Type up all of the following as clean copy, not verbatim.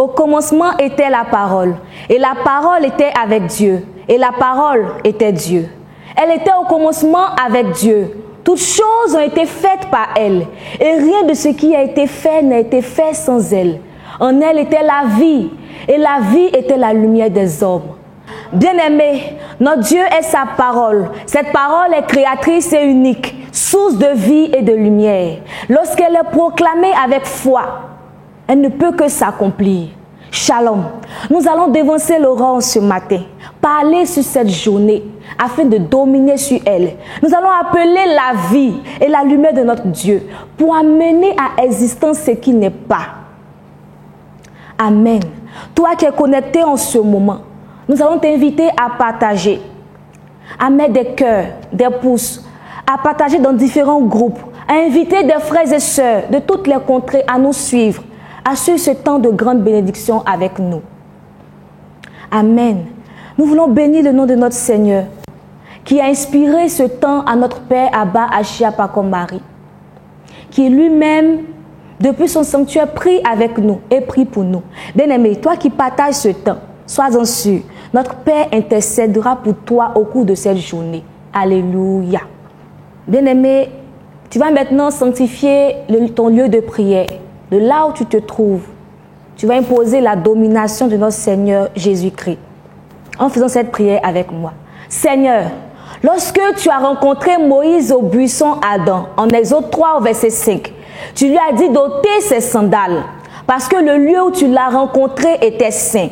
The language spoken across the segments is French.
Au commencement était la parole, et la parole était avec Dieu, et la parole était Dieu. Elle était au commencement avec Dieu. Toutes choses ont été faites par elle, et rien de ce qui a été fait n'a été fait sans elle. En elle était la vie, et la vie était la lumière des hommes. Bien-aimé, notre Dieu est sa parole. Cette parole est créatrice et unique, source de vie et de lumière. Lorsqu'elle est proclamée avec foi, elle ne peut que s'accomplir. Shalom. Nous allons dévancer l'aurore ce matin, parler sur cette journée afin de dominer sur elle. Nous allons appeler la vie et la lumière de notre Dieu pour amener à existence ce qui n'est pas. Amen. Toi qui es connecté en ce moment, nous allons t'inviter à partager, à mettre des cœurs, des pouces, à partager dans différents groupes, à inviter des frères et sœurs de toutes les contrées à nous suivre, à suivre ce temps de grande bénédiction avec nous. Amen. Nous voulons bénir le nom de notre Seigneur qui a inspiré ce temps à notre Père Abba Ashia Pakombari, qui lui-même, depuis son sanctuaire, prie avec nous et prie pour nous. Bien-aimé, toi qui partages ce temps, sois-en sûr, notre Père intercédera pour toi au cours de cette journée. Alléluia. Bien-aimé, tu vas maintenant sanctifier ton lieu de prière. De là où tu te trouves, tu vas imposer la domination de notre Seigneur Jésus-Christ en faisant cette prière avec moi. Seigneur, lorsque tu as rencontré Moïse au buisson Adam, en Exode 3 au verset 5, tu lui as dit d'ôter ses sandales parce que le lieu où tu l'as rencontré était saint.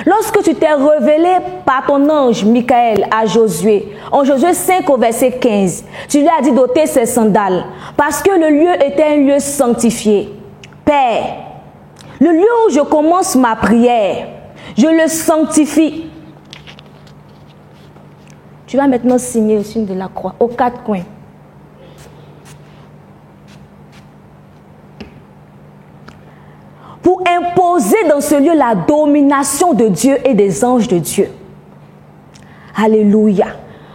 Lorsque tu t'es révélé par ton ange Michael à Josué, en Josué 5 au verset 15, tu lui as dit d'ôter ses sandales parce que le lieu était un lieu sanctifié. Père, le lieu où je commence ma prière, je le sanctifie. Tu vas maintenant signer le signe de la croix aux quatre coins. Pour imposer dans ce lieu la domination de Dieu et des anges de Dieu. Alléluia.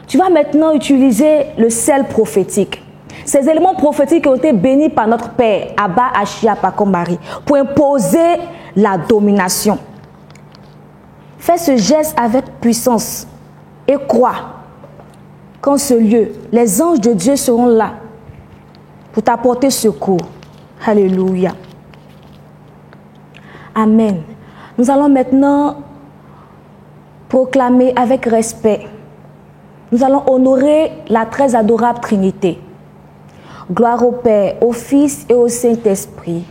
Tu vas maintenant utiliser le sel prophétique. Ces éléments prophétiques ont été bénis par notre Père, Abba Ashia Pakombari, pour imposer la domination. Fais ce geste avec puissance et crois qu'en ce lieu, les anges de Dieu seront là pour t'apporter secours. Alléluia. Amen. Nous allons maintenant proclamer avec respect. Nous allons honorer la très adorable Trinité. Gloire au Père, au Fils et au Saint-Esprit,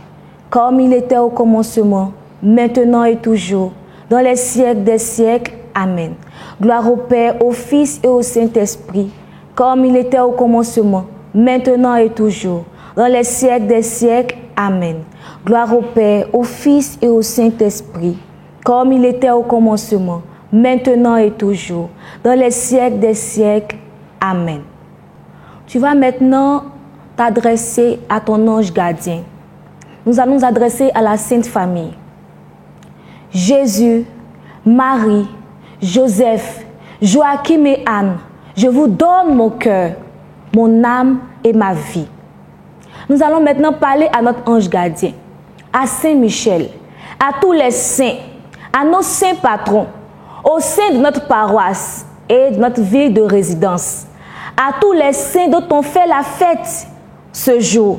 comme il était au commencement, maintenant et toujours, dans les siècles des siècles. Amen. Gloire au Père, au Fils et au Saint-Esprit, comme il était au commencement, maintenant et toujours, dans les siècles des siècles. Amen. Gloire au Père, au Fils et au Saint-Esprit, comme il était au commencement, maintenant et toujours, dans les siècles des siècles. Amen. Tu vas maintenant t'adresser à ton ange gardien. Nous allons nous adresser à la Sainte Famille. Jésus, Marie, Joseph, Joachim et Anne, je vous donne mon cœur, mon âme et ma vie. Nous allons maintenant parler à notre ange gardien, à Saint-Michel, à tous les saints, à nos saints patrons, au sein de notre paroisse et de notre ville de résidence, à tous les saints dont on fait la fête ce jour,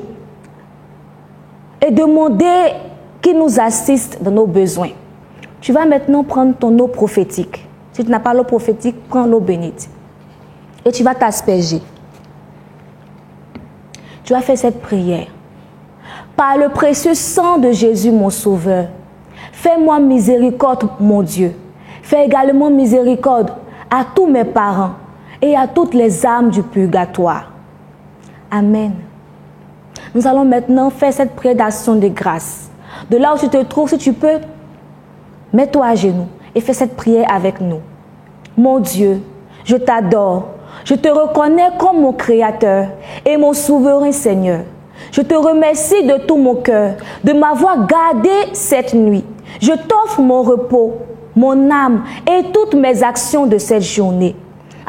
et demander qu'ils nous assistent dans nos besoins. Tu vas maintenant prendre ton eau prophétique. Si tu n'as pas l'eau prophétique, prends l'eau bénite. Et tu vas t'asperger. Tu vas faire cette prière. Par le précieux sang de Jésus, mon Sauveur, fais-moi miséricorde, mon Dieu. Fais également miséricorde à tous mes parents et à toutes les âmes du purgatoire. Amen. Nous allons maintenant faire cette prière d'action de grâce. De là où tu te trouves, si tu peux, mets-toi à genoux et fais cette prière avec nous. Mon Dieu, je t'adore. Je te reconnais comme mon Créateur et mon souverain Seigneur. Je te remercie de tout mon cœur de m'avoir gardé cette nuit. Je t'offre mon repos, mon âme et toutes mes actions de cette journée.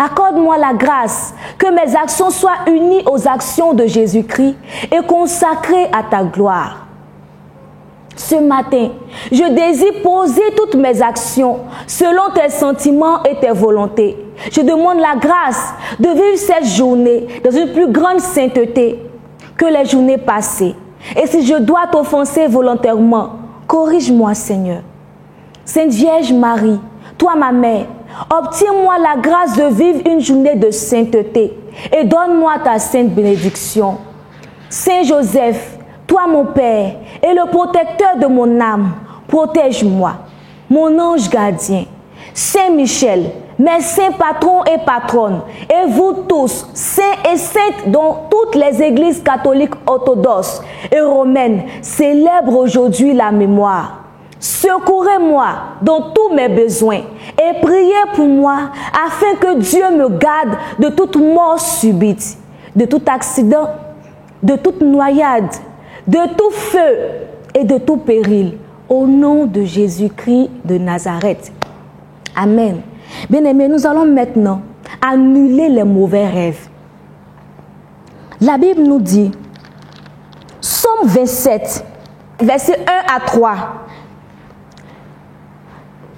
Accorde-moi la grâce que mes actions soient unies aux actions de Jésus-Christ et consacrées à ta gloire. Ce matin, je désire poser toutes mes actions selon tes sentiments et tes volontés. Je demande la grâce de vivre cette journée dans une plus grande sainteté que les journées passées. Et si je dois t'offenser volontairement, corrige-moi, Seigneur. Sainte Vierge Marie, toi ma mère, obtiens-moi la grâce de vivre une journée de sainteté et donne-moi ta sainte bénédiction. Saint Joseph, toi mon Père et le protecteur de mon âme, protège-moi, mon ange gardien. Saint Michel, mes saints patrons et patronnes, et vous tous, saints et saintes dont toutes les églises catholiques orthodoxes et romaines célèbrent aujourd'hui la mémoire. Secourez-moi dans tous mes besoins et priez pour moi afin que Dieu me garde de toute mort subite, de tout accident, de toute noyade, de tout feu et de tout péril, au nom de Jésus-Christ de Nazareth. Amen. Bien-aimés, nous allons maintenant annuler les mauvais rêves. La Bible nous dit, Psaume 27, versets 1 à 3.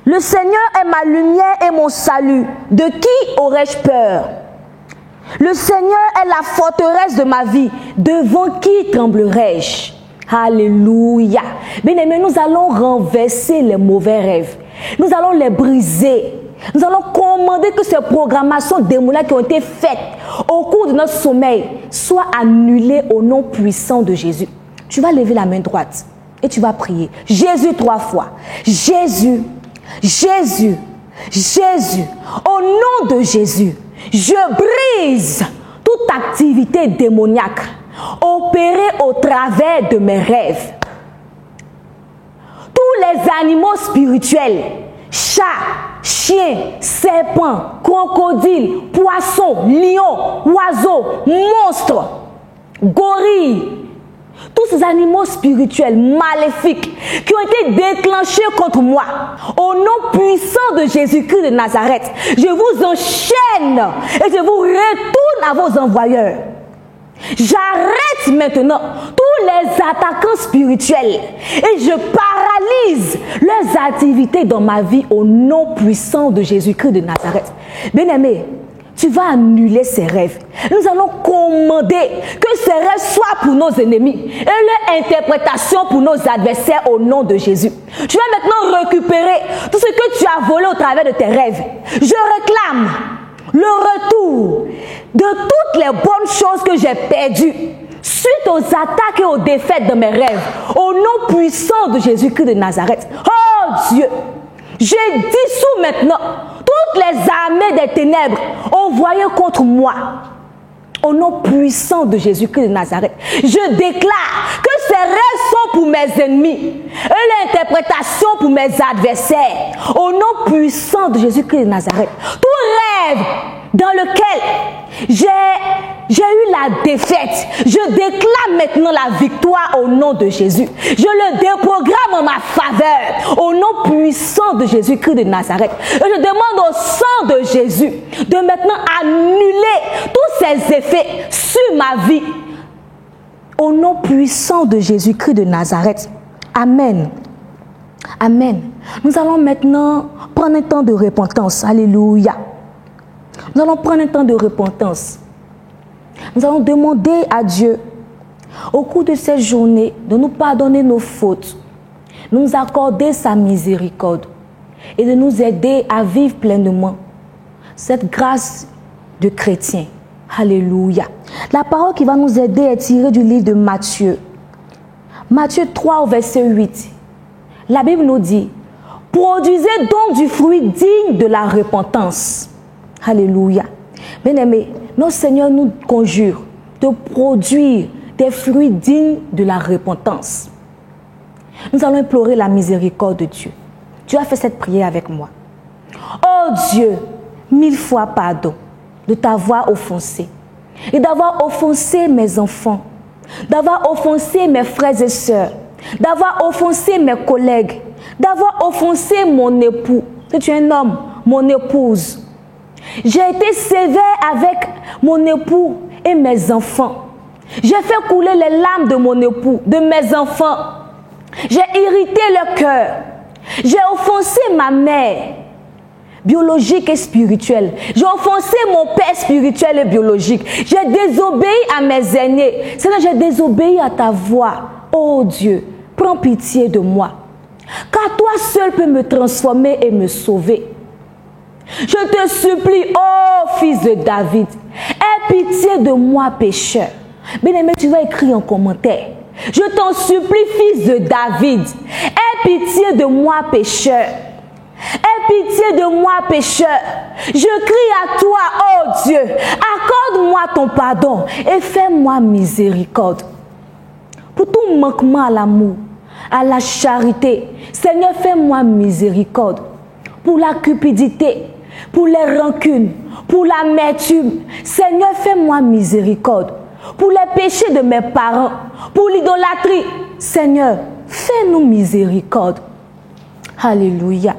Le Seigneur est ma lumière et mon salut. De qui aurais-je peur? Le Seigneur est la forteresse de ma vie. Devant qui tremblerais-je? Alléluia. Bien-aimés, nous allons renverser les mauvais rêves. Nous allons les briser. Nous allons commander que ces programmations démoniaques qui ont été faites au cours de notre sommeil soient annulées au nom puissant de Jésus. Tu vas lever la main droite et tu vas prier. Jésus 3 fois. Jésus, Jésus, Jésus. Au nom de Jésus, je brise toute activité démoniaque opérée au travers de mes rêves. Tous les animaux spirituels, chats, chiens, serpents, crocodiles, poissons, lions, oiseaux, monstres, gorilles, tous ces animaux spirituels maléfiques qui ont été déclenchés contre moi, au nom puissant de Jésus-Christ de Nazareth, je vous enchaîne et je vous retourne à vos envoyeurs. J'arrête maintenant tous les attaquants spirituels et je paralyse leurs activités dans ma vie au nom puissant de Jésus-Christ de Nazareth. Bien-aimé, tu vas annuler ces rêves. Nous allons commander que ces rêves soient pour nos ennemis et leur interprétation pour nos adversaires au nom de Jésus. Tu vas maintenant récupérer tout ce que tu as volé au travers de tes rêves. Je réclame le retour de toutes les bonnes choses que j'ai perdues suite aux attaques et aux défaites de mes rêves au nom puissant de Jésus-Christ de Nazareth. Oh Dieu, je dissous maintenant toutes les armées des ténèbres envoyées contre moi au nom puissant de Jésus-Christ de Nazareth. Je déclare que ces rêves sont pour mes ennemis et l'interprétation pour mes adversaires au nom puissant de Jésus-Christ de Nazareth. Tout rêve dans lequel j'ai eu la défaite, je déclare maintenant la victoire au nom de Jésus. Je le déprogramme en ma faveur au nom puissant de Jésus-Christ de Nazareth. Et je demande au sang de Jésus de maintenant annuler tous ces effets sur ma vie au nom puissant de Jésus-Christ de Nazareth. Amen. Amen. Nous allons maintenant prendre un temps de repentance. Alléluia. Nous allons prendre un temps de repentance. Nous allons demander à Dieu, au cours de cette journée, de nous pardonner nos fautes, de nous accorder sa miséricorde et de nous aider à vivre pleinement cette grâce de chrétien. Alléluia. La parole qui va nous aider est tirée du livre de Matthieu. Matthieu 3, verset 8. La Bible nous dit, « Produisez donc du fruit digne de la repentance. » Alléluia. Bien-aimés, notre Seigneur nous conjure de produire des fruits dignes de la repentance. Nous allons implorer la miséricorde de Dieu. Tu as fait cette prière avec moi. Oh Dieu, 1000 fois pardon de t'avoir offensé et d'avoir offensé mes enfants, d'avoir offensé mes frères et sœurs, d'avoir offensé mes collègues, d'avoir offensé mon époux. Si tu es un homme, mon épouse. J'ai été sévère avec mon époux et mes enfants. J'ai fait couler les larmes de mon époux, de mes enfants. J'ai irrité le cœur. J'ai offensé ma mère biologique et spirituelle. J'ai offensé mon père spirituel et biologique. J'ai désobéi à mes aînés. Seigneur, j'ai désobéi à ta voix. Oh Dieu, prends pitié de moi. Car toi seul peux me transformer et me sauver. Je te supplie, oh fils de David, aie pitié de moi, pécheur. Bien-aimé, tu vas écrire en commentaire. Je t'en supplie, fils de David, aie pitié de moi, pécheur. Aie pitié de moi, pécheur. Je crie à toi, oh Dieu, accorde-moi ton pardon et fais-moi miséricorde. Pour tout manquement à l'amour, à la charité, Seigneur, fais-moi miséricorde. Pour la cupidité, pour les rancunes, pour l'amertume, Seigneur, fais-moi miséricorde. Pour les péchés de mes parents, pour l'idolâtrie, Seigneur, fais-nous miséricorde. Alléluia.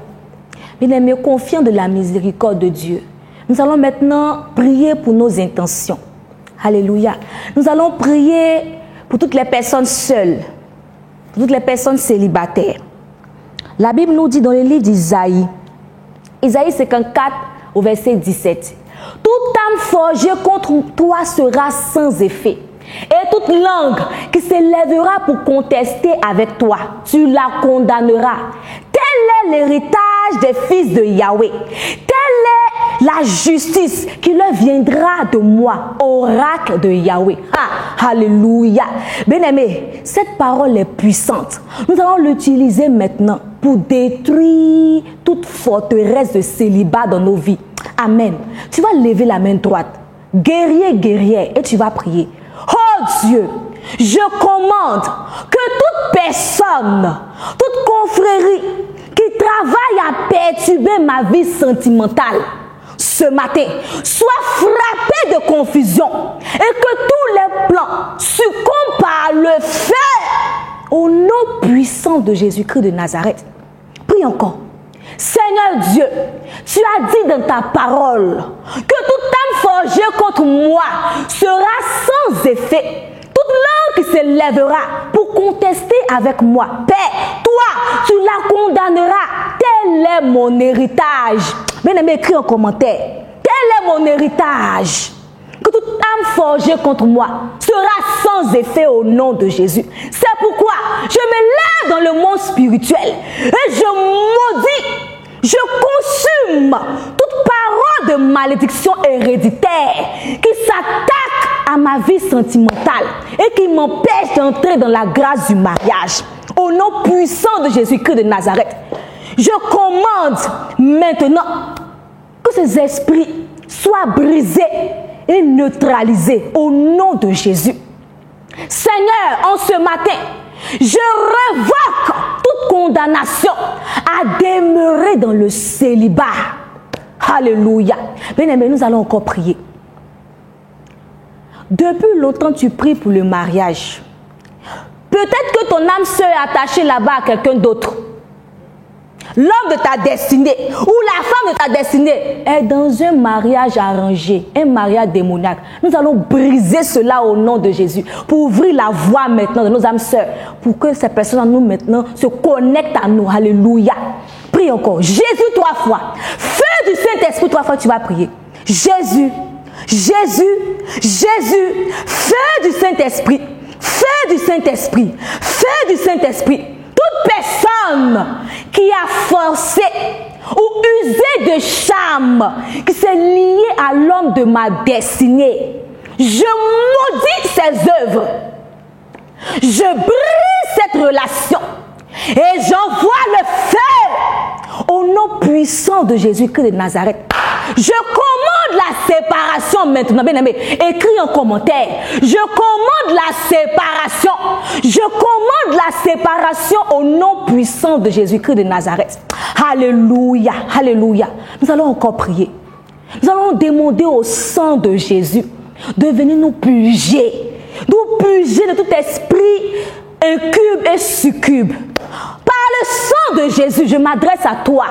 Bien-aimés, confiants de la miséricorde de Dieu, nous allons maintenant prier pour nos intentions. Alléluia. Nous allons prier pour toutes les personnes seules, pour toutes les personnes célibataires. La Bible nous dit dans le livre d'Isaïe, Isaïe 54 au verset 17, « Toute âme forgée contre toi sera sans effet, et toute langue qui s'élèvera pour contester avec toi, tu la condamneras. Tel est l'héritage des fils de Yahweh. Telle est la justice qui leur viendra de moi, oracle de Yahweh. » Ah, alléluia. Bien-aimé, cette parole est puissante. Nous allons l'utiliser maintenant pour détruire toute forteresse de célibat dans nos vies. Amen. Tu vas lever la main droite, guerrier, guerrière, et tu vas prier. Oh Dieu, je commande que toute personne, toute confrérie qui travaille à perturber ma vie sentimentale ce matin soit frappée de confusion et que tous les plans succombent par le feu au nom puissant de Jésus-Christ de Nazareth. Prie encore. Seigneur Dieu, tu as dit dans ta parole que toute âme forgée contre moi sera sans effet. Toute langue qui s'élèvera pour contester avec moi. Père, toi, tu la condamneras. Tel est mon héritage. Bien-aimé, écris en commentaire. Tel est mon héritage. Que toute âme forgée contre moi sera sans effet au nom de Jésus. C'est pourquoi je me lève dans le monde spirituel et je maudis, je consume toute parole de malédiction héréditaire qui s'attaque à ma vie sentimentale et qui m'empêche d'entrer dans la grâce du mariage. Au nom puissant de Jésus-Christ de Nazareth, je commande maintenant que ces esprits soient brisés et neutralisés au nom de Jésus. Seigneur, en ce matin, je révoque toute condamnation à demeurer dans le célibat. Alléluia. Bien-aimé, nous allons encore prier. Depuis longtemps, tu pries pour le mariage. Peut-être que ton âme sœur est attachée là-bas à quelqu'un d'autre. L'homme de ta destinée ou la femme de ta destinée est dans un mariage arrangé, un mariage démoniaque. Nous allons briser cela au nom de Jésus pour ouvrir la voie maintenant de nos âmes sœurs, pour que ces personnes en nous maintenant se connectent à nous. Alléluia. Prie encore. Jésus 3 fois. Feu du Saint-Esprit 3 fois, tu vas prier. Jésus, Jésus, Jésus. Feu du Saint-Esprit. Feu du Saint-Esprit. Feu du Saint-Esprit. Toute personne qui a forcé ou usé de charme, qui s'est liée à l'homme de ma destinée, je maudis ses œuvres. Je brise cette relation et j'envoie le feu au nom puissant de Jésus-Christ de Nazareth. Je commande la séparation maintenant. Bien aimé, écris en commentaire. Je commande la séparation. Je commande la séparation au nom puissant de Jésus-Christ de Nazareth. Alléluia, alléluia. Nous allons encore prier. Nous allons demander au sang de Jésus de venir nous purger. Nous purger de tout esprit incube et succube. Par le sang de Jésus, je m'adresse à toi,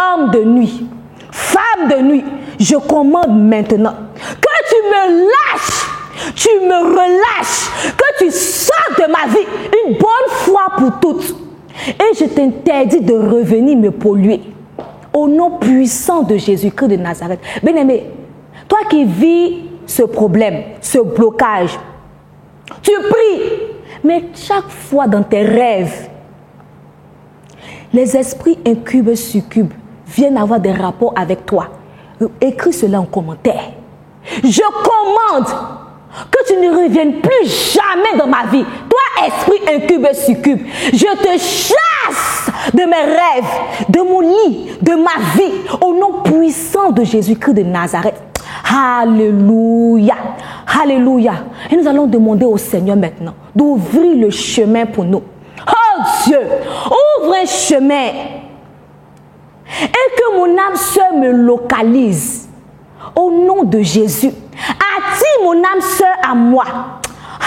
homme de nuit, femme de nuit. Je commande maintenant que tu me lâches tu me relâches, que tu sors de ma vie une bonne fois pour toutes. Et je t'interdis de revenir me polluer. Au nom puissant de Jésus-Christ de Nazareth. Bien-aimé, toi qui vis ce problème, ce blocage, tu pries, mais chaque fois dans tes rêves, les esprits incubes, succubes viennent avoir des rapports avec toi. Écris cela en commentaire. Je commande que tu ne reviennes plus jamais dans ma vie. Toi, esprit incube et succube, je te chasse de mes rêves, de mon lit, de ma vie, au nom puissant de Jésus-Christ de Nazareth. Alléluia. Alléluia. Et nous allons demander au Seigneur maintenant d'ouvrir le chemin pour nous. Oh Dieu, ouvre un chemin et que mon âme sœur me localise. Au nom de Jésus, attire mon âme sœur à moi.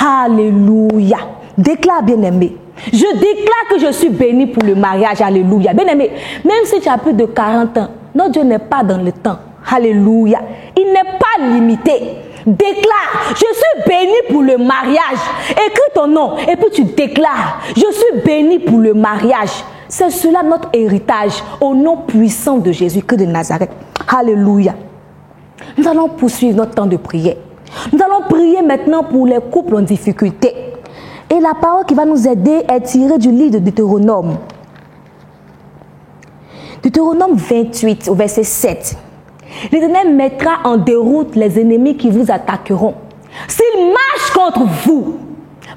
Alléluia. Déclare, bien-aimé. Je déclare que je suis béni pour le mariage. Alléluia. Bien-aimé, même si tu as plus de 40 ans, notre Dieu n'est pas dans le temps. Alléluia. Il n'est pas limité. Déclare, je suis béni pour le mariage. Écris ton nom et puis tu déclares, je suis béni pour le mariage. C'est cela notre héritage au nom puissant de Jésus-Christ de Nazareth. Alléluia. Nous allons poursuivre notre temps de prière. Nous allons prier maintenant pour les couples en difficulté. Et la parole qui va nous aider est tirée du livre de Deutéronome. Deutéronome 28 au verset 7. L'Éternel mettra en déroute les ennemis qui vous attaqueront. S'ils marchent contre vous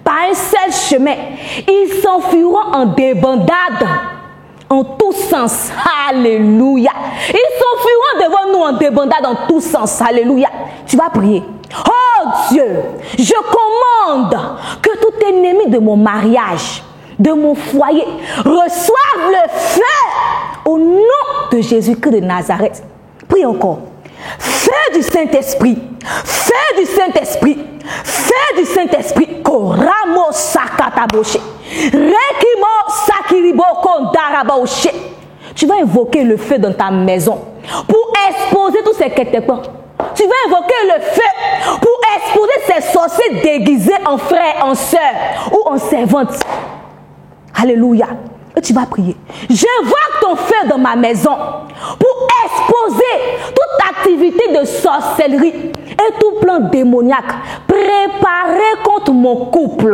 par un seul chemin, ils s'enfuiront en débandade en tous sens. Alléluia. Ils s'enfuiront devant nous en débandade en tous sens. Alléluia. Tu vas prier. Oh Dieu, je commande que tout ennemi de mon mariage, de mon foyer, reçoive le feu au nom de Jésus-Christ de Nazareth. Prie encore. Feu du Saint-Esprit. Feu du Saint-Esprit. Feu du Saint-Esprit. Koramo sakataboche. Rekimo sakiribo kondarabaoche. Tu vas invoquer le feu dans ta maison pour exposer tous ces quêtements. Tu vas invoquer le feu pour exposer ces sorciers déguisés en frères, en sœurs ou en servantes. Alléluia. Et tu vas prier. J'invoque ton feu dans ma maison pour exposer toute activité de sorcellerie et tout plan démoniaque préparé contre mon couple.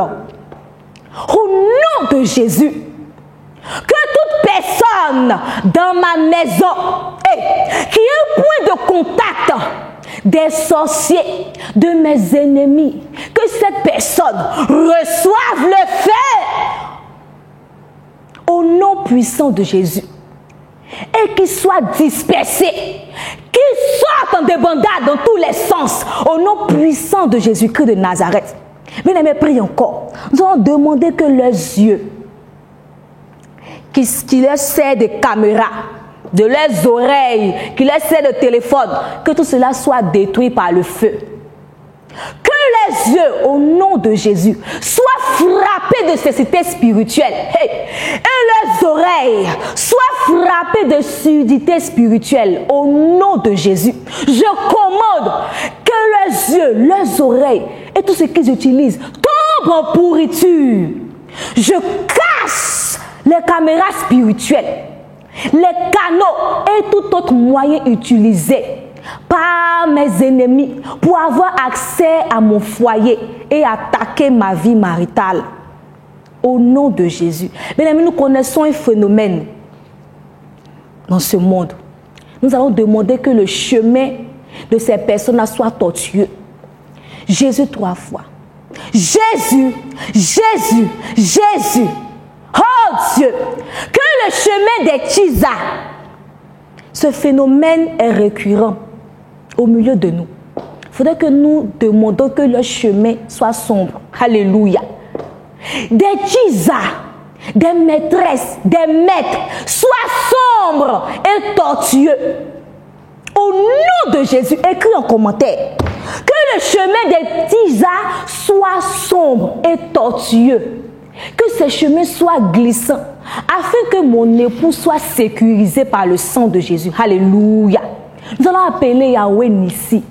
Au nom de Jésus, que toute personne dans ma maison qui ait un point de contact des sorciers, de mes ennemis, que cette personne reçoive le feu au nom puissant de Jésus et qu'il soit dispersé, qu'il sorte en débandade dans tous les sens au nom puissant de Jésus-Christ de Nazareth. Bien-aimés, prie encore. Nous allons demander que leurs yeux, qui leur sert de caméra, de leurs oreilles, qui leur sert de téléphone, que tout cela soit détruit par le feu. Que les yeux, au nom de Jésus, soient frappés de cécité spirituelle. Et leurs oreilles soient frappées de surdité spirituelle. Au nom de Jésus, je commande que leurs yeux, leurs oreilles et tout ce qu'ils utilisent tombent en pourriture. Je casse les caméras spirituelles, les canaux et tout autre moyen utilisé par mes ennemis pour avoir accès à mon foyer et attaquer ma vie maritale. Au nom de Jésus. Mes amis, nous connaissons un phénomène dans ce monde. Nous allons demander que le chemin de ces personnes soit tortueux. Jésus 3 fois. Jésus, Jésus, Jésus. Oh Dieu, que le chemin des Tisa. Ce phénomène est récurrent au milieu de nous. Il faudrait que nous demandions que le chemin soit sombre. Alléluia. Des Tisa, des maîtresses, des maîtres soient sombres et tortueux. Au nom de Jésus, écris en commentaire que le chemin des Tisa soit sombre et tortueux. Que ces chemins soient glissants, afin que mon époux soit sécurisé par le sang de Jésus. Alléluia. Nous allons appeler Yahweh Nissi.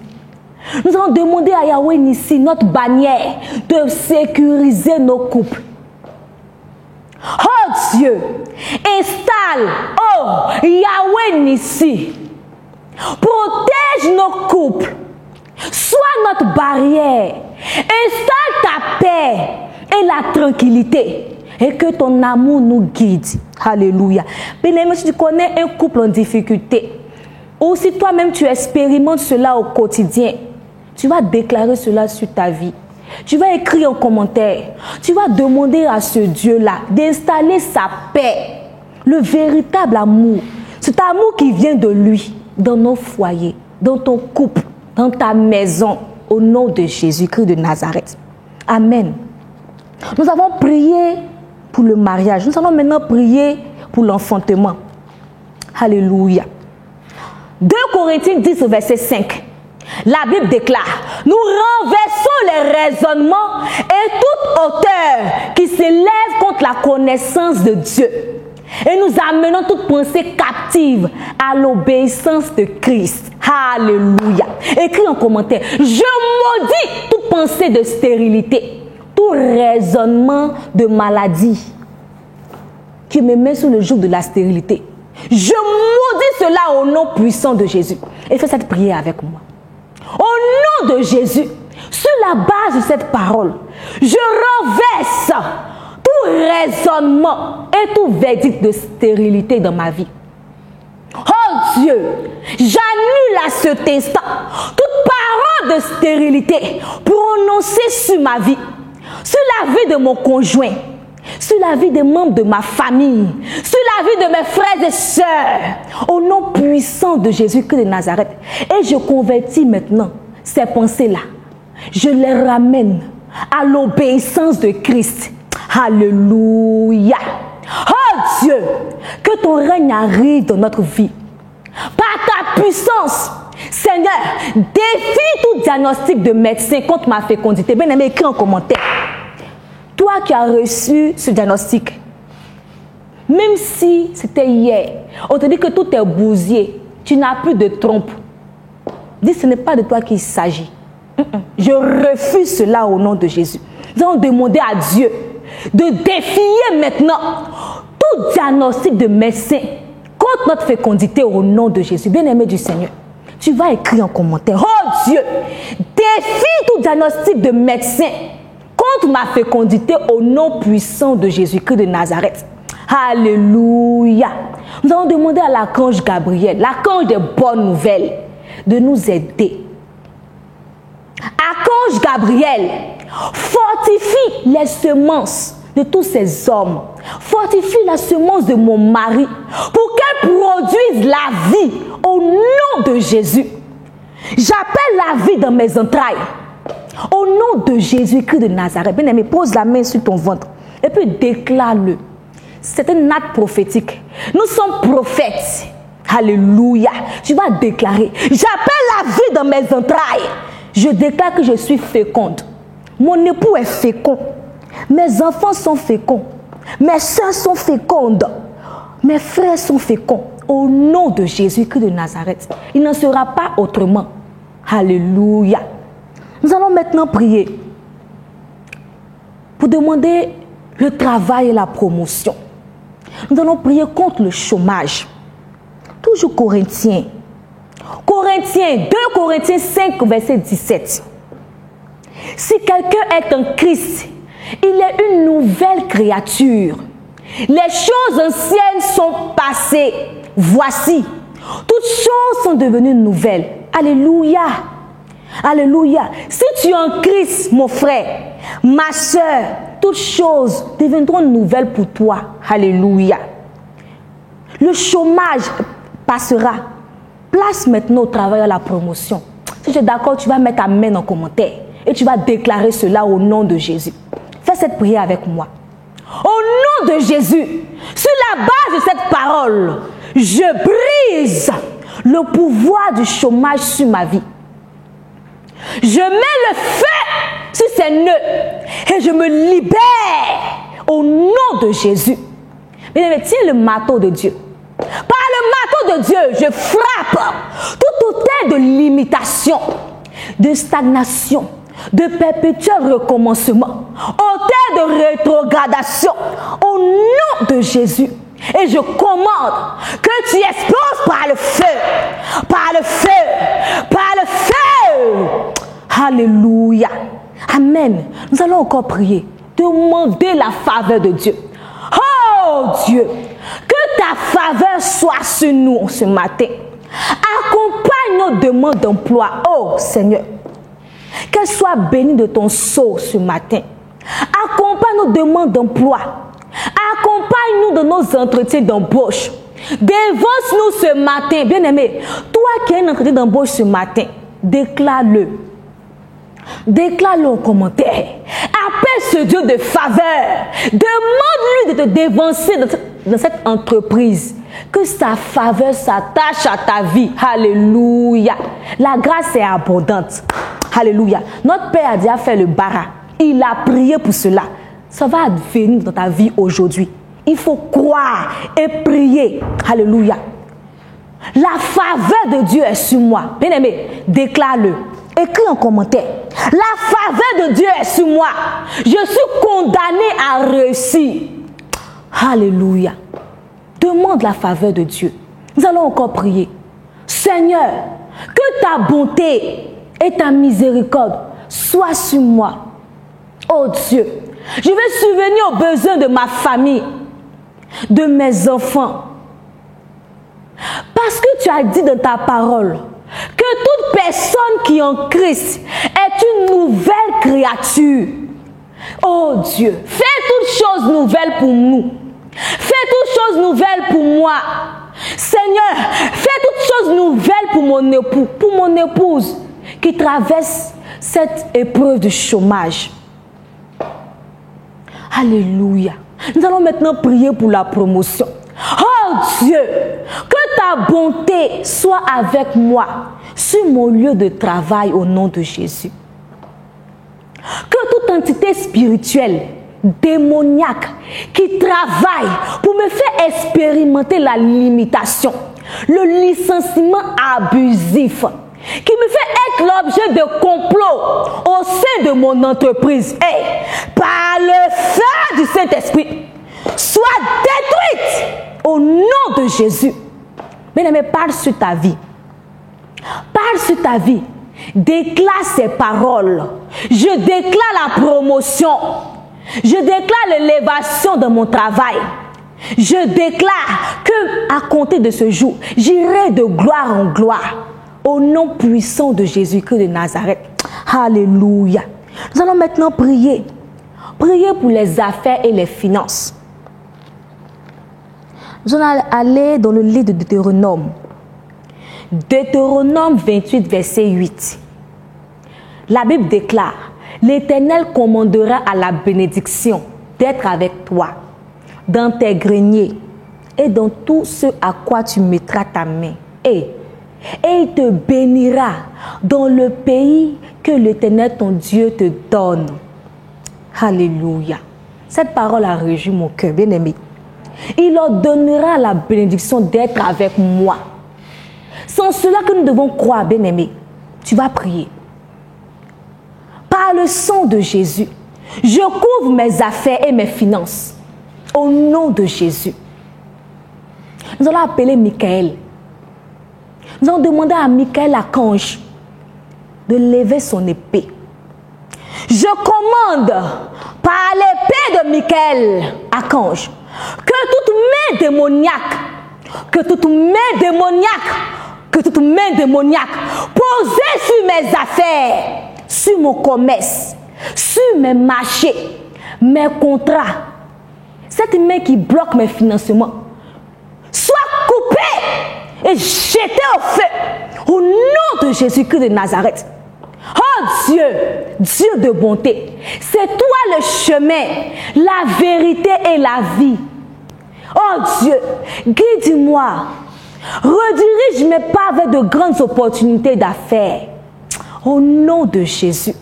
Nous allons demander à Yahweh Nissi, notre bannière, de sécuriser nos couples. Oh Dieu, installe, oh Yahweh Nissi, protège nos couples, sois notre barrière, installe ta paix et la tranquillité et que ton amour nous guide. Alléluia. Bien-aimé, si tu connais un couple en difficulté, ou si toi-même tu expérimentes cela au quotidien, tu vas déclarer cela sur ta vie. Tu vas écrire en commentaire. Tu vas demander à ce Dieu-là d'installer sa paix, le véritable amour, cet amour qui vient de lui, dans nos foyers, dans ton couple, dans ta maison, au nom de Jésus-Christ de Nazareth. Amen. Nous avons prié pour le mariage. Nous allons maintenant prier pour l'enfantement. Alléluia. 2 Corinthiens 10, verset 5. La Bible déclare, nous renversons les raisonnements et toute hauteur qui s'élève contre la connaissance de Dieu. Et nous amenons toute pensée captive à l'obéissance de Christ. Alléluia. Écris en commentaire, je maudis toute pensée de stérilité, tout raisonnement de maladie qui me met sous le joug de la stérilité. Je maudis cela au nom puissant de Jésus. Et fais cette prière avec moi. Au nom de Jésus, sur la base de cette parole, je renverse tout raisonnement et tout verdict de stérilité dans ma vie. Oh Dieu, j'annule à cet instant toute parole de stérilité prononcée sur ma vie, sur la vie de mon conjoint, sur la vie des membres de ma famille, sur la vie de mes frères et sœurs, au nom puissant de Jésus-Christ de Nazareth. Et je convertis maintenant ces pensées-là. Je les ramène à l'obéissance de Christ. Alléluia. Oh Dieu, que ton règne arrive dans notre vie. Par ta puissance, Seigneur, défie tout diagnostic de médecin contre ma fécondité. Bien aimé, écris en commentaire. Toi qui as reçu ce diagnostic, même si c'était hier, on te dit que tout est bousillé, tu n'as plus de trompe. Dis, ce n'est pas de toi qu'il s'agit. Je refuse cela au nom de Jésus. Nous allons demander à Dieu de défier maintenant tout diagnostic de médecin contre notre fécondité au nom de Jésus. Bien-aimé du Seigneur, tu vas écrire en commentaire, oh Dieu, défie tout diagnostic de médecin contre ma fécondité au nom puissant de Jésus-Christ de Nazareth. Alléluia. Nous allons demander à l'archange Gabriel, l'archange des bonnes nouvelles, de nous aider. Archange Gabriel, fortifie les semences de tous ces hommes. Fortifie la semence de mon mari pour qu'elle produise la vie au nom de Jésus. J'appelle la vie dans mes entrailles. Au nom de Jésus-Christ de Nazareth. Bien aimé, pose la main sur ton ventre et puis déclare-le. C'est un acte prophétique. Nous sommes prophètes. Alléluia. Tu vas déclarer. J'appelle la vie dans mes entrailles. Je déclare que je suis féconde. Mon époux est fécond. Mes enfants sont féconds. Mes soeurs sont fécondes. Mes frères sont féconds. Au nom de Jésus-Christ de Nazareth. Il n'en sera pas autrement. Alléluia. Nous allons maintenant prier pour demander le travail et la promotion. Nous allons prier contre le chômage. Toujours Corinthiens. 2 Corinthiens 5, verset 17. Si quelqu'un est en Christ, il est une nouvelle créature. Les choses anciennes sont passées. Voici, toutes choses sont devenues nouvelles. Alléluia. Alléluia. Si tu es en Christ, mon frère, ma soeur, toutes choses deviendront nouvelles pour toi. Alléluia. Le chômage passera. Place maintenant au travail à la promotion. Si tu es d'accord, tu vas mettre ta main en commentaire et tu vas déclarer cela au nom de Jésus. Fais cette prière avec moi. Au nom de Jésus, sur la base de cette parole, je brise le pouvoir du chômage sur ma vie. Je mets le feu sur ces nœuds et je me libère au nom de Jésus. Mais tiens le marteau de Dieu. Par le marteau de Dieu, je frappe tout autel de limitation, de stagnation, de perpétuel recommencement, au terme de rétrogradation, au nom de Jésus. Et je commande que tu exploses par le feu, par le feu, par le feu. Alléluia. Amen. Nous allons encore prier. Demander la faveur de Dieu. Oh Dieu, que ta faveur soit sur nous ce matin. Accompagne nos demandes d'emploi. Oh Seigneur, qu'elle soit bénie de ton sceau ce matin. Accompagne nos demandes d'emploi. Accompagne-nous dans nos entretiens d'embauche. Dévance-nous ce matin. Bien-aimé, toi qui as un entretien d'embauche ce matin, déclare-le. Déclare-le en commentaire. Appelle ce Dieu de faveur. Demande-lui de te dévancer dans cette entreprise. Que sa faveur s'attache à ta vie. Alléluia. La grâce est abondante. Alléluia. Notre Père a déjà fait le bara. Il a prié pour cela. Ça va advenir dans ta vie aujourd'hui. Il faut croire et prier. Alléluia. La faveur de Dieu est sur moi. Bien-aimé, déclare-le. Écris en commentaire. La faveur de Dieu est sur moi. Je suis condamné à réussir. Alléluia. Demande la faveur de Dieu. Nous allons encore prier. Seigneur, que ta bonté et ta miséricorde soient sur moi. Oh Dieu, je vais subvenir aux besoins de ma famille, de mes enfants. Parce que tu as dit dans ta parole que toute personne qui est en Christ est une nouvelle créature. Oh Dieu, fais toutes choses nouvelles pour nous. Fais toutes choses nouvelles pour moi. Seigneur, fais toutes choses nouvelles pour mon époux, pour mon épouse qui traverse cette épreuve de chômage. Alléluia. Nous allons maintenant prier pour la promotion. Oh Dieu, que ta bonté soit avec moi sur mon lieu de travail au nom de Jésus. Que toute entité spirituelle, démoniaque, qui travaille pour me faire expérimenter la limitation, le licenciement abusif, qui me fait être l'objet de complots au sein de mon entreprise, et par le feu du Saint-Esprit, soit détruite au nom de Jésus. Bien-aimé, parle sur ta vie. Parle sur ta vie. Déclare ces paroles. Je déclare la promotion. Je déclare l'élévation de mon travail. Je déclare que à compter de ce jour, j'irai de gloire en gloire. Au nom puissant de Jésus-Christ de Nazareth. Alléluia. Nous allons maintenant prier. Prier pour les affaires et les finances. Nous allons aller dans le livre de Deutéronome. Deutéronome 28, verset 8. La Bible déclare: l'Éternel commandera à la bénédiction d'être avec toi, dans tes greniers et dans tout ce à quoi tu mettras ta main. Et il te bénira dans le pays que l'Éternel ton Dieu te donne. Alléluia. Cette parole a réjoui mon cœur, bien-aimé. Il leur donnera la bénédiction d'être avec moi. C'est cela que nous devons croire, bien-aimé. Tu vas prier. Par le sang de Jésus, je couvre mes affaires et mes finances. Au nom de Jésus. Nous allons appeler Michael. Nous allons demander à Michael l'archange de lever son épée. Je commande par l'épée de Michael, archange, que toute main démoniaque posée sur mes affaires, sur mon commerce, sur mes marchés, mes contrats, cette main qui bloque mes financements, soit coupée et jetée au feu au nom de Jésus-Christ de Nazareth. Oh Dieu, Dieu de bonté, c'est toi le chemin, la vérité et la vie. Oh Dieu, guide-moi, redirige mes pas vers de grandes opportunités d'affaires. Au nom de Jésus.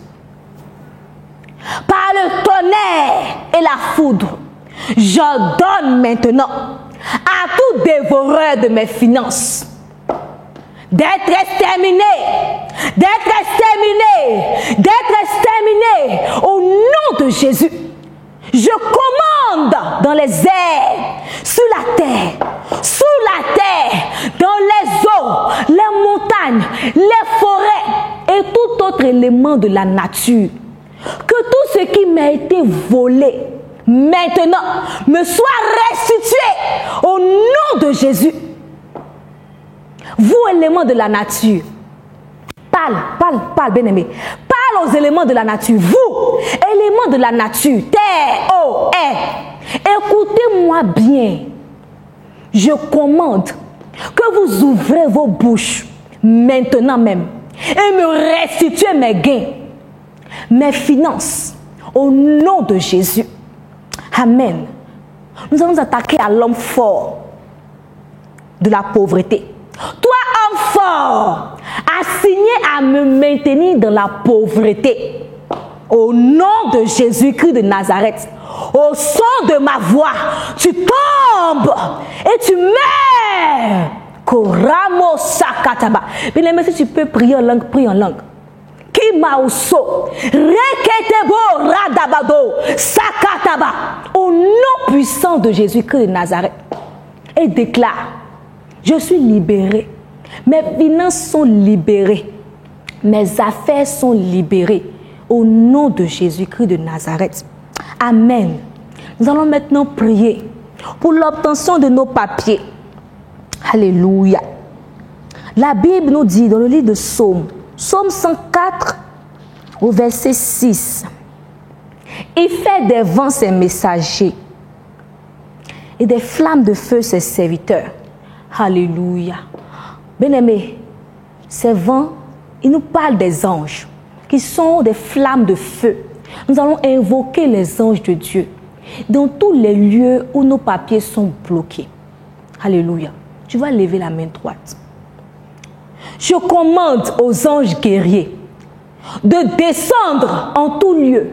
Par le tonnerre et la foudre, j'ordonne maintenant à tout dévoreur de mes finances d'être exterminé, d'être exterminé, d'être exterminé au nom de Jésus. Je commande dans les airs, sur la terre, dans les eaux, les montagnes, les forêts et tout autre élément de la nature, que tout ce qui m'a été volé maintenant me soit restitué au nom de Jésus. Vous, éléments de la nature, parle, bien-aimé. Parle aux éléments de la nature. Vous, éléments de la nature, terre, eau, air. Écoutez-moi bien. Je commande que vous ouvrez vos bouches maintenant même et me restituez mes gains, mes finances, au nom de Jésus. Amen. Nous allons nous attaquer à l'homme fort de la pauvreté. Toi, homme fort, assigné à me maintenir dans la pauvreté, au nom de Jésus-Christ de Nazareth, au son de ma voix, tu tombes et tu meurs. Koramo sakataba. Bien-aimé, si tu peux prier en langue, prie en langue. Kimauso, reketebo radabado, sakataba. Au nom puissant de Jésus-Christ de Nazareth. Et déclare: je suis libéré. Mes finances sont libérées. Mes affaires sont libérées. Au nom de Jésus-Christ de Nazareth. Amen. Nous allons maintenant prier pour l'obtention de nos papiers. Alléluia. La Bible nous dit dans le livre de Psaume, Psaume 104, au verset 6. Il fait des vents ses messagers et des flammes de feu ses serviteurs. Alléluia. Bien-aimés, ces vents, ils nous parlent des anges qui sont des flammes de feu. Nous allons invoquer les anges de Dieu dans tous les lieux où nos papiers sont bloqués. Alléluia. Tu vas lever la main droite. Je commande aux anges guerriers de descendre en tout lieu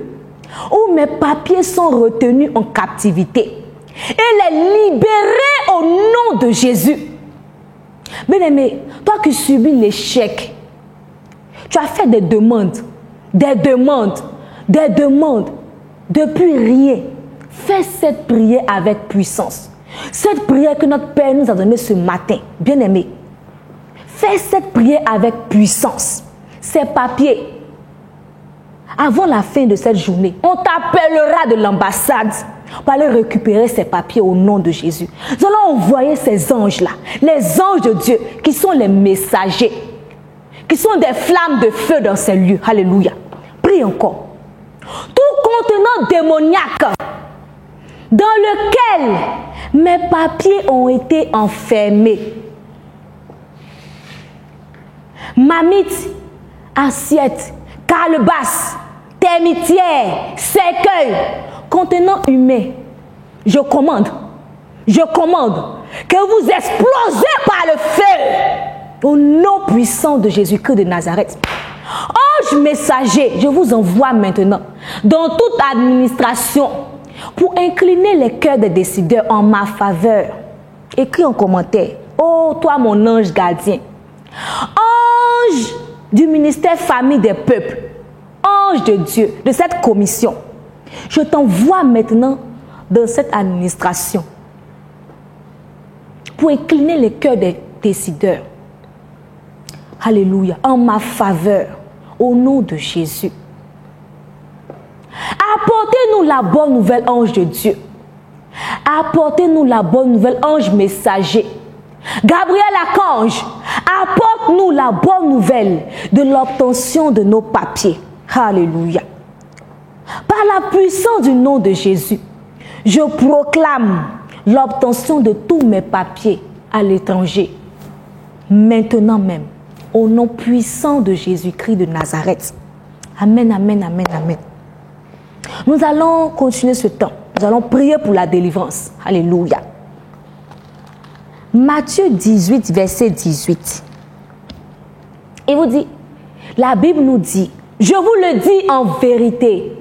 où mes papiers sont retenus en captivité et les libérer au nom de Jésus. Bien-aimé, toi qui subis l'échec, tu as fait des demandes, depuis rien. Fais cette prière avec puissance. Cette prière que notre Père nous a donnée ce matin, bien-aimé. Fais cette prière avec puissance. Ces papiers, avant la fin de cette journée, on t'appellera de l'ambassade pour aller récupérer ces papiers au nom de Jésus. Nous allons envoyer ces anges-là, les anges de Dieu, qui sont les messagers, qui sont des flammes de feu dans ces lieux. Alléluia. Prie encore. Tout contenant démoniaque dans lequel mes papiers ont été enfermés. Marmite, assiette, calebasse, termitière, cercueil, contenant humain. Je commande que vous explosez par le feu au nom puissant de Jésus-Christ de Nazareth. Ange messager, je vous envoie maintenant dans toute administration pour incliner les cœurs des décideurs en ma faveur. Écris en commentaire: oh, toi mon ange gardien, ange du ministère famille des peuples, ange de Dieu, de cette commission, je t'envoie maintenant dans cette administration pour incliner les cœurs des décideurs. Alléluia, en ma faveur, au nom de Jésus. Apportez-nous la bonne nouvelle, ange de Dieu. Apportez-nous la bonne nouvelle, ange messager. Gabriel Archange, apporte-nous la bonne nouvelle de l'obtention de nos papiers. Alléluia. Par la puissance du nom de Jésus, je proclame l'obtention de tous mes papiers à l'étranger. Maintenant même, au nom puissant de Jésus-Christ de Nazareth. Amen, amen, amen, amen. Nous allons continuer ce temps. Nous allons prier pour la délivrance. Alléluia. Matthieu 18, verset 18. Il vous dit, la Bible nous dit, je vous le dis en vérité,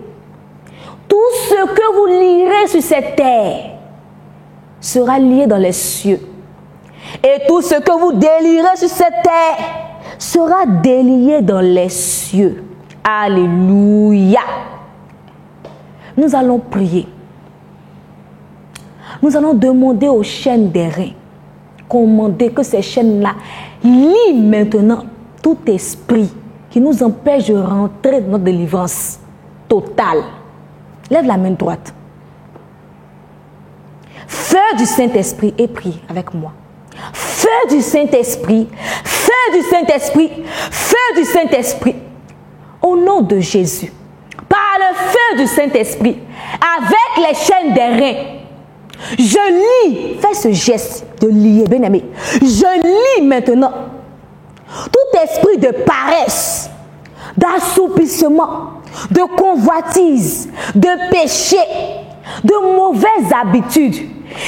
tout ce que vous lirez sur cette terre sera lié dans les cieux. Et tout ce que vous délierez sur cette terre sera délié dans les cieux. Alléluia. Nous allons prier. Nous allons demander aux chaînes des reins, commander que ces chaînes-là lient maintenant tout esprit qui nous empêche de rentrer dans notre délivrance totale. Lève la main droite. Feu du Saint-Esprit, et prie avec moi. Feu du Saint-Esprit, feu du Saint-Esprit, feu du Saint-Esprit. Au nom de Jésus, par le feu du Saint-Esprit, avec les chaînes des reins, je lis, fais ce geste de lier, bien-aimé. Je lis maintenant tout esprit de paresse, d'assoupissement, de convoitise, de péché, de mauvaises habitudes.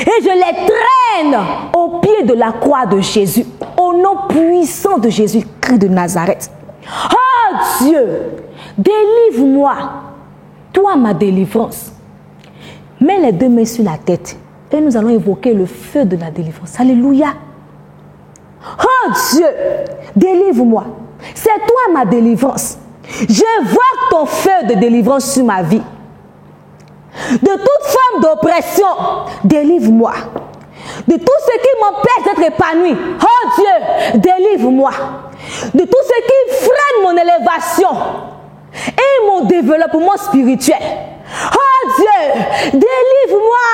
Et je les traîne au pied de la croix de Jésus, au nom puissant de Jésus-Christ de Nazareth. Oh Dieu, délivre-moi, toi ma délivrance. Mets les deux mains sur la tête et nous allons évoquer le feu de la délivrance. Alléluia. Oh Dieu, délivre-moi. C'est toi ma délivrance. J'évoque ton feu de délivrance sur ma vie. De toute forme d'oppression, délivre-moi. De tout ce qui m'empêche d'être épanoui, oh Dieu, délivre-moi. De tout ce qui freine mon élévation et mon développement spirituel. Oh Dieu, délivre-moi.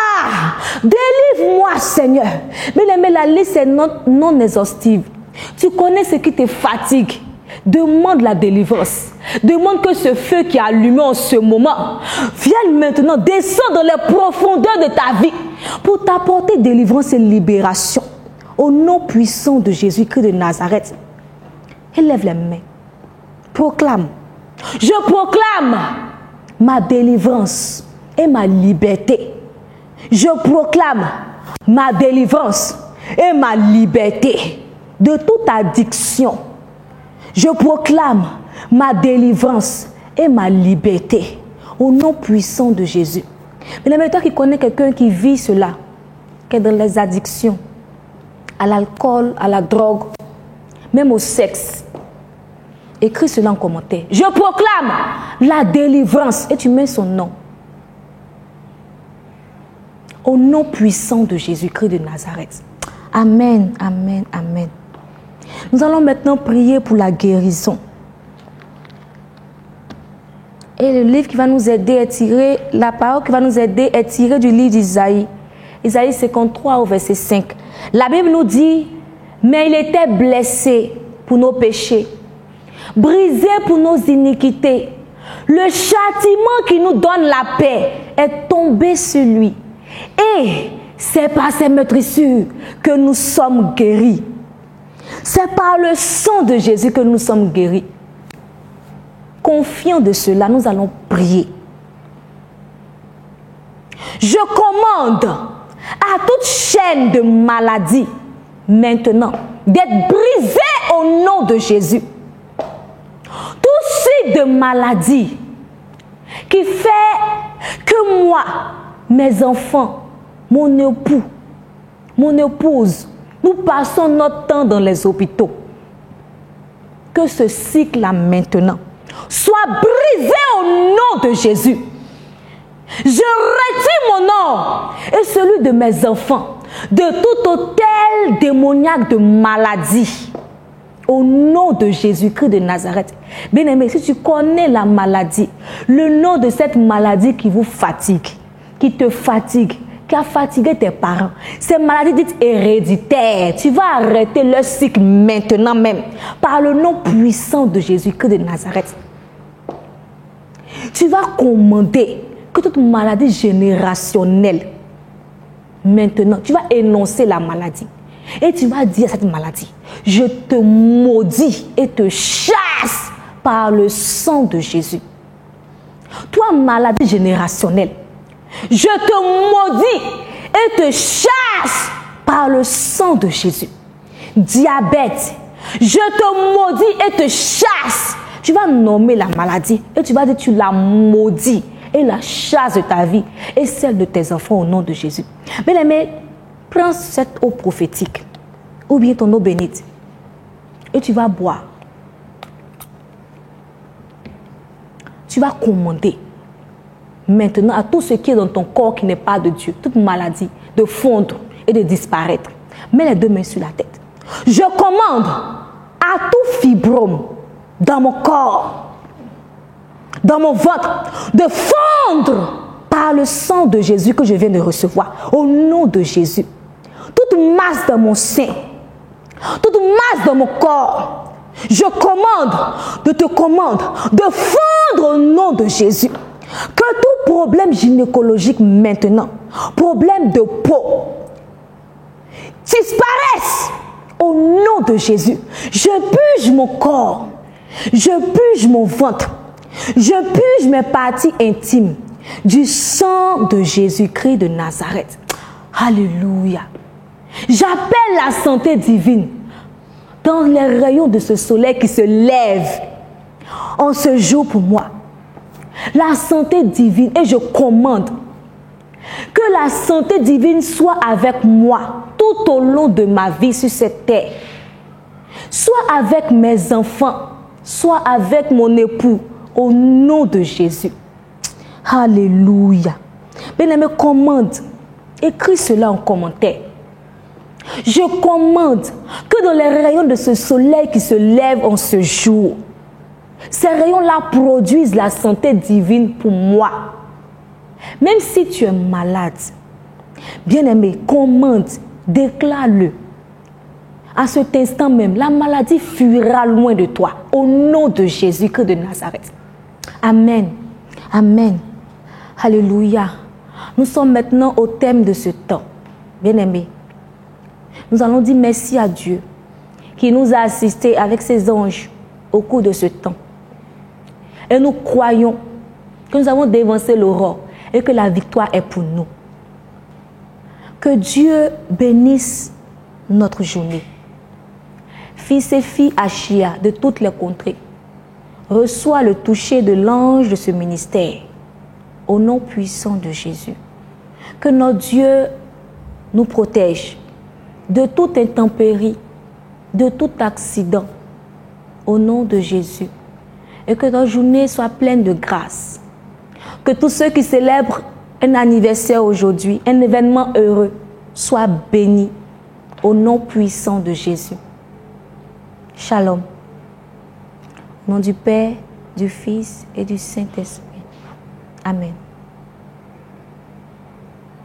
Délivre-moi, Seigneur. Mais la liste est non exhaustive. Tu connais ce qui te fatigue. Demande la délivrance. Demande que ce feu qui est allumé en ce moment vienne maintenant descendre dans les profondeurs de ta vie pour t'apporter délivrance et libération. Au nom puissant de Jésus-Christ de Nazareth. Élève les mains. Proclame. Je proclame ma délivrance et ma liberté. Je proclame ma délivrance et ma liberté de toute addiction. Je proclame ma délivrance et ma liberté au nom puissant de Jésus. Mais toi qui connais quelqu'un qui vit cela, qui est dans les addictions, à l'alcool, à la drogue, même au sexe, écris cela en commentaire. Je proclame la délivrance et tu mets son nom. Au nom puissant de Jésus-Christ de Nazareth. Amen, amen, amen. Nous allons maintenant prier pour la guérison. Et le livre qui va nous aider est tiré, la parole qui va nous aider est tirée du livre d'Isaïe. Isaïe 53 au verset 5. La Bible nous dit, mais il était blessé pour nos péchés, brisé pour nos iniquités. Le châtiment qui nous donne la paix est tombé sur lui. Et c'est par ses meurtrissures que nous sommes guéris. C'est par le sang de Jésus que nous sommes guéris. Confiants de cela, nous allons prier. Je commande à toute chaîne de maladie maintenant d'être brisée au nom de Jésus. Tout type de maladie qui fait que moi, mes enfants, mon époux, mon épouse, nous passons notre temps dans les hôpitaux. Que ce cycle-là maintenant soit brisé au nom de Jésus. Je retire mon nom et celui de mes enfants de tout hôtel démoniaque de maladie. Au nom de Jésus-Christ de Nazareth. Bien-aimé, si tu connais la maladie, le nom de cette maladie qui vous fatigue, qui te fatigue, qui a fatigué tes parents, ces maladies dites héréditaires, tu vas arrêter leur cycle maintenant même, par le nom puissant de Jésus-Christ de Nazareth. Tu vas commander que toute maladie générationnelle, maintenant, tu vas énoncer la maladie. Et tu vas dire à cette maladie, je te maudis et te chasse par le sang de Jésus. Toi, maladie générationnelle, je te maudis et te chasse par le sang de Jésus. Diabète, je te maudis et te chasse. Tu vas nommer la maladie et tu vas dire tu la maudis et la chasse de ta vie et celle de tes enfants au nom de Jésus. Bien-aimé, prends cette eau prophétique. ou bien ton eau bénite. Et tu vas boire. Tu vas commander maintenant à tout ce qui est dans ton corps qui n'est pas de Dieu, toute maladie, de fondre et de disparaître. Mets les deux mains sur la tête. Je commande à tout fibrome dans mon corps, dans mon ventre, de fondre par le sang de Jésus que je viens de recevoir, au nom de Jésus. Toute masse dans mon sein, toute masse dans mon corps, je te commande de fondre au nom de Jésus. Que tout problème gynécologique maintenant, problème de peau, disparaisse au nom de Jésus. Je purge mon corps, je purge mon ventre, je purge mes parties intimes du sang de Jésus-Christ de Nazareth. Alléluia. J'appelle la santé divine dans les rayons de ce soleil qui se lève en ce jour pour moi. La santé divine, et je commande que la santé divine soit avec moi tout au long de ma vie sur cette terre. Soit avec mes enfants, soit avec mon époux, au nom de Jésus. Alléluia. Bien-aimé, commande. Écris cela en commentaire. Je commande que dans les rayons de ce soleil qui se lève en ce jour, ces rayons-là produisent la santé divine pour moi. Même si tu es malade, bien-aimé, commande, déclare-le. À cet instant même, la maladie fuira loin de toi. Au nom de Jésus-Christ de Nazareth. Amen. Amen. Alléluia. Nous sommes maintenant au thème de ce temps. Bien-aimé, nous allons dire merci à Dieu qui nous a assistés avec ses anges au cours de ce temps. Et nous croyons que nous avons dévancé l'aurore et que la victoire est pour nous. Que Dieu bénisse notre journée. Fils et filles Achia de toutes les contrées, reçois le toucher de l'ange de ce ministère au nom puissant de Jésus. Que notre Dieu nous protège de toute intempérie, de tout accident au nom de Jésus. Et que notre journée soit pleine de grâce. Que tous ceux qui célèbrent un anniversaire aujourd'hui, un événement heureux, soient bénis au nom puissant de Jésus. Shalom. Au nom du Père, du Fils et du Saint-Esprit. Amen.